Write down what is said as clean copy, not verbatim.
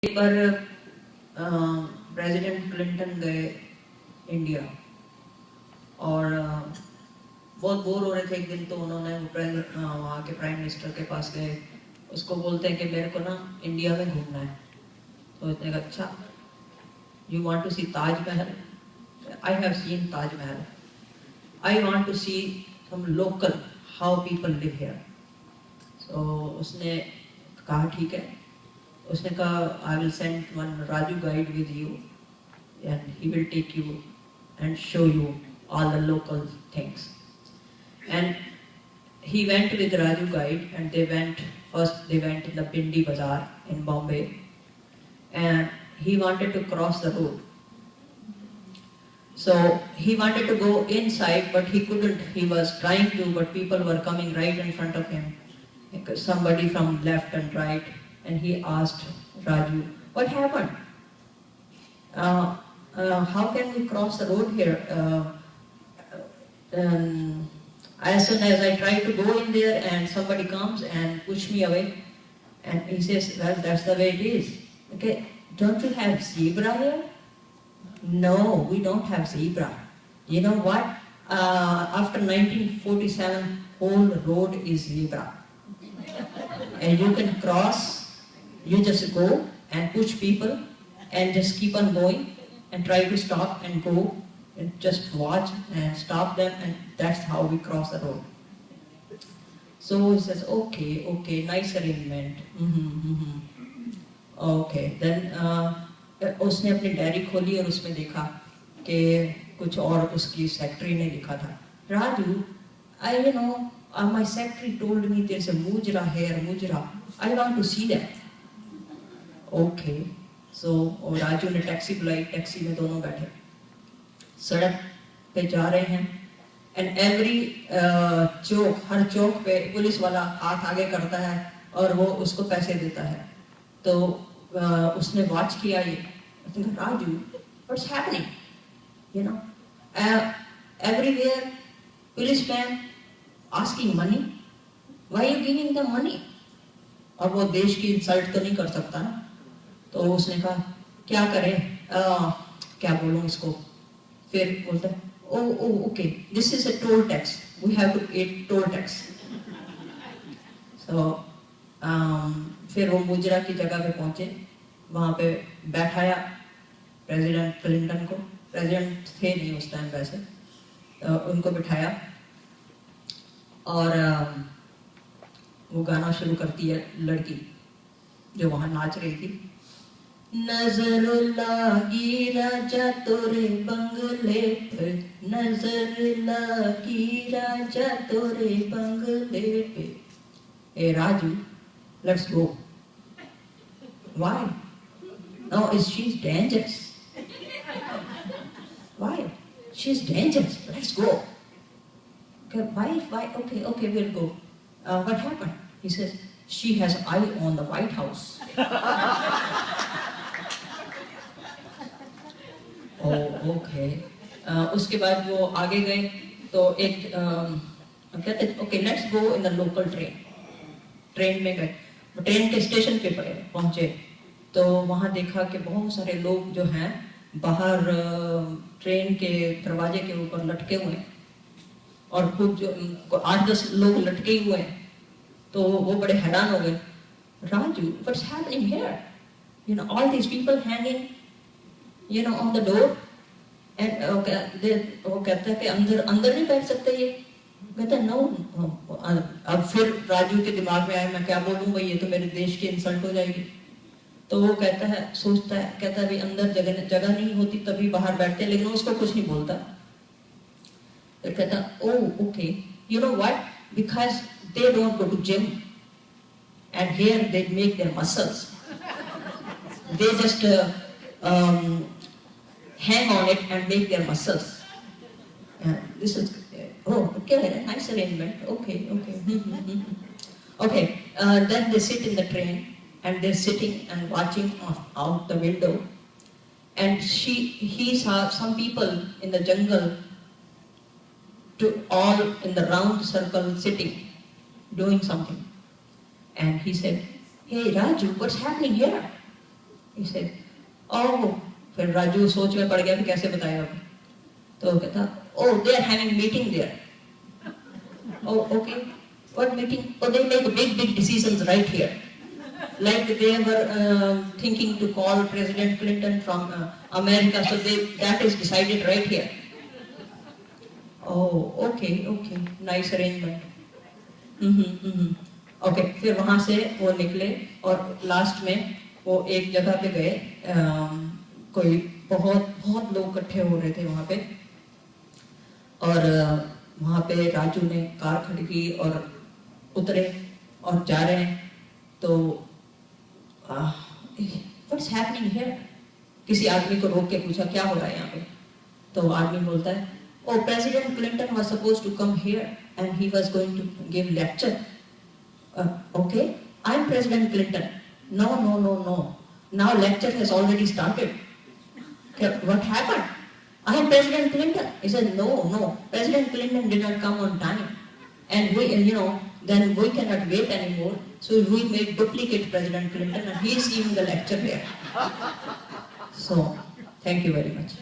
एक बार president Clinton गए India और बहुत बोर हो रहे थे एक दिन, तो उन्होंने वहाँ के प्राइम मिनिस्टर के पास गए। उसको बोलते हैं कि मेरे को ना इंडिया में घूमना है। तो उसने कहा अच्छा, you want to see Taj Mahal? I have seen Taj Mahal. I want to see some local how people live here. तो उसने कहा ठीक है। उसने कहा I will send one Raju guide with you and he will take you and show you all the local things. And he went with Raju guide and they went in the Pindi Bazaar in Bombay, and he wanted to cross the road. So he wanted to go inside but he couldn't. He was trying to, but people were coming right in front of him, somebody from left and right, and he asked Raju, what happened? How can we cross the road here? As soon as I try to go in there and somebody comes and push me away, and he says, well, that's the way it is. Okay, don't you have zebra here? No, we don't have zebra. You know what? After 1947, whole road is zebra. And you can cross, you just go and push people and just keep on going and try to stop and go and just watch and stop them, and that's how we cross the road. So he says, okay, nice arrangement. Okay, then उसने अपनी diary खोली और उसमें देखा कि कुछ और उसकी सेक्रेटरी ने लिखा था, Raju, you know, my secretary told me there's a mujra here, mujra. I want to see that. Okay. So Raju ने टैक्सी बुलाई, टैक्सी में दोनों बैठे, सड़क पे जा रहे हैं, एंड एवरी चौक, हर चौक पे पुलिस वाला हाथ आगे करता है और वो उसको पैसे देता है। तो उसने वॉच किया ये, Raju, what's happening, you know, everywhere policeman asking money, why you giving the money? और वो देश की इंसल्ट तो नहीं कर सकता ना। तो उसने कहा क्या करें, क्या बोलूं इसको? फिर बोलता है okay, this is a toll tax, we have to pay toll tax. So फिर वो मुजरा की जगह पे पहुंचे, वहां पे बैठाया प्रेसिडेंट क्लिंटन को। प्रेसिडेंट थे नहीं उस टाइम वैसे, उनको बिठाया और वो गाना शुरू करती है लड़की जो वहां नाच रही थी, नजर लागी राजा तोरे बंगले पे, नजर लागी राजा तोरे बंगले पे। ए Raju, let's go. Why? No, she's dangerous. Why? She's dangerous. Let's go. Okay, why? Okay, we'll go. What happened? He says, she has eye on the White House. Okay. उसके बाद वो आगे गए तो एक कहते okay let's go in the local train. Train में गए, ट्रेन के स्टेशन पे पहुंचे तो वहां देखा कि बहुत सारे लोग जो हैं बाहर ट्रेन के दरवाजे के ऊपर लटके हुए हैं और खुद जो 8-10 लोग लटके हुए हैं। तो वो बड़े हैरान हो गए, Raju, what's happening here? You know, all these people hanging, you know, on the door, and वो कहता है कि अंदर नहीं बैठ सकते ये? कहता है नो। अब फिर राजू के दिमाग में आया, मैं क्या बोलूँ भाई, ये तो मेरे देश की इंसल्ट हो जाएगी। तो वो कहता है, सोचता है, कहता है भाई अंदर जगह नहीं होती तभी बाहर बैठते हैं, लेकिन उसको कुछ नहीं बोलता। फिर कहता oh okay, you know what, because they don't go to gym and here they make their muscles, they just hang on it and make their muscles. This is okay, nice arrangement. Okay. Okay. Then they sit in the train and they're sitting and watching out the window, and he saw some people in the jungle, all in the round circle sitting, doing something, and he said, "Hey Raju, what's happening here?" He said, oh, फिर राजू सोच में पड़ गया कि कैसे बताएगा। तो वो कहता, oh, they are having meeting there. Oh, okay. What meeting? Oh, they make big decisions right here. Like they were thinking to call President Clinton from America, so that is decided right here. Oh, okay, nice arrangement. Okay, फिर वहाँ से वो निकले और last में वो एक जगह पे गए, कोई बहुत लोग इकट्ठे हो रहे थे वहाँ पे, और वहाँ पे राजू ने कार खड़ी की और उतरे और जा रहे हैं, तो व्हाट्स हैपनिंग हियर, किसी आदमी को रोक के पूछा क्या हो रहा है यहाँ पे। तो आदमी बोलता है, oh, President Clinton was supposed to come here and he was going to give lecture. Okay, I'm President Clinton. No. Now lecture has already started. What happened? I am President Clinton. He said, no. President Clinton did not come on time. And then we cannot wait anymore. So we made duplicate President Clinton and he is giving the lecture here. So, thank you very much.